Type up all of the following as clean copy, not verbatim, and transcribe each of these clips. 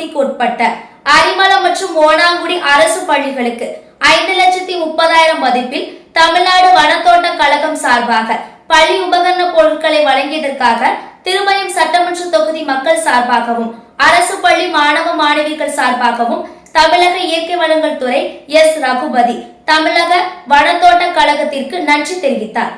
தொகுதிக்கு உட்பட்ட அரிமளம் மற்றும் ஓனாங்குடி அரசு பள்ளிகளுக்கு 5,30,000 மதிப்பில் தமிழ்நாடு வனத்தோட்ட கழகம் சார்பாக பள்ளி உபகரண பொருட்களை வழங்கியதற்காக திருமயம் சட்டமன்ற தொகுதி மக்கள் சார்பாகவும் அரசு பள்ளி மாணவ மாணவிகள் சார்பாகவும் தமிழக இயற்கை வளங்கள் துறை எஸ். ரகுபதி தமிழக வனத்தோட்ட கழகத்திற்கு நன்றி தெரிவித்தார்.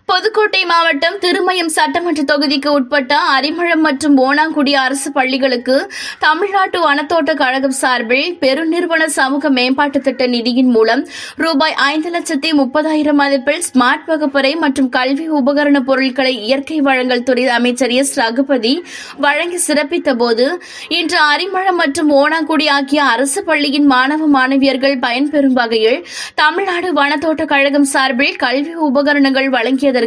புதுக்கோட்டை மாவட்டம் திருமயம் சட்டமன்ற தொகுதிக்கு உட்பட்ட அரிமளம் மற்றும் ஓனாங்குடி அரசு பள்ளிகளுக்கு தமிழ்நாட்டு வனத்தோட்ட கழகம் சார்பில் பெருநிறுவன சமூக மேம்பாட்டு திட்ட நிதியின் மூலம் ரூபாய் 5,30,000 மதிப்பில் ஸ்மார்ட் வகுப்பறை மற்றும் கல்வி உபகரண பொருட்களை இயற்கை வளங்கள் துறை அமைச்சர் எஸ். ரகுபதி வழங்கி சிறப்பித்தபோது இன்று அரிமளம் மற்றும் ஓனாங்குடி ஆகிய அரசு பள்ளியின் மாணவ மாணவியர்கள் பயன்பெறும் வகையில் தமிழ்நாடு வனத்தோட்ட கழகம் சார்பில் கல்வி உபகரணங்கள் வழங்கியதற்கு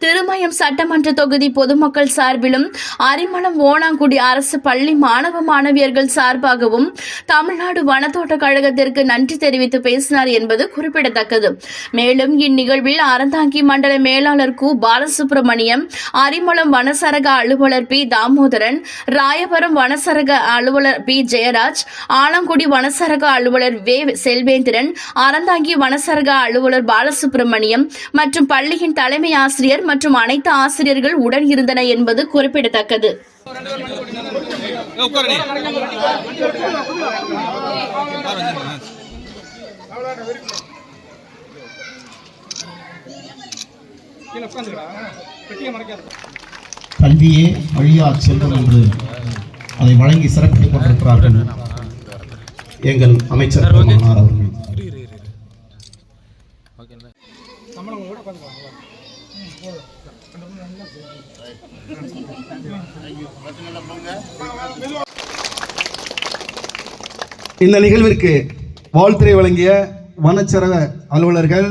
திருமயம் சட்டமன்ற தொகுதி பொதுமக்கள் சார்பிலும் அரிமளம் ஓனாங்குடி அரசு பள்ளி மாணவ மாணவியர்கள் சார்பாகவும் தமிழ்நாடு வனத்தோட்ட கழகத்திற்கு நன்றி தெரிவித்து பேசினார் என்பது குறிப்பிடத்தக்கது. மேலும் இந்நிகழ்வில் அறந்தாங்கி மண்டல மேலாளர் கு. பாலசுப்ரமணியம், அரிமளம் வனசரக அலுவலர் பி. தாமோதரன், ராயபுரம் வனசரக அலுவலர் பி. ஜெயராஜ், ஆலங்குடி வனசரக அலுவலர் வே. செல்வேந்திரன், அறந்தாங்கி வனசரக அலுவலர் பாலசுப்ரமணியம் மற்றும் பள்ளியின் தலைமை ஆசிரியர் மற்றும் அனைத்து ஆசிரியர்கள் உடன் இருந்தனர் என்பது குறிப்பிடத்தக்கது. கல்வியே அழியா செல்வம் என்று அதை வழங்கி சிறப்பித்துக் கொண்டிருக்கிறார்கள் எங்கள் அமைச்சர் அவர்கள். இந்த நிகழ்விற்கு வாழ்த்துரை வழங்கிய வனச்சரக அலுவலர்கள்,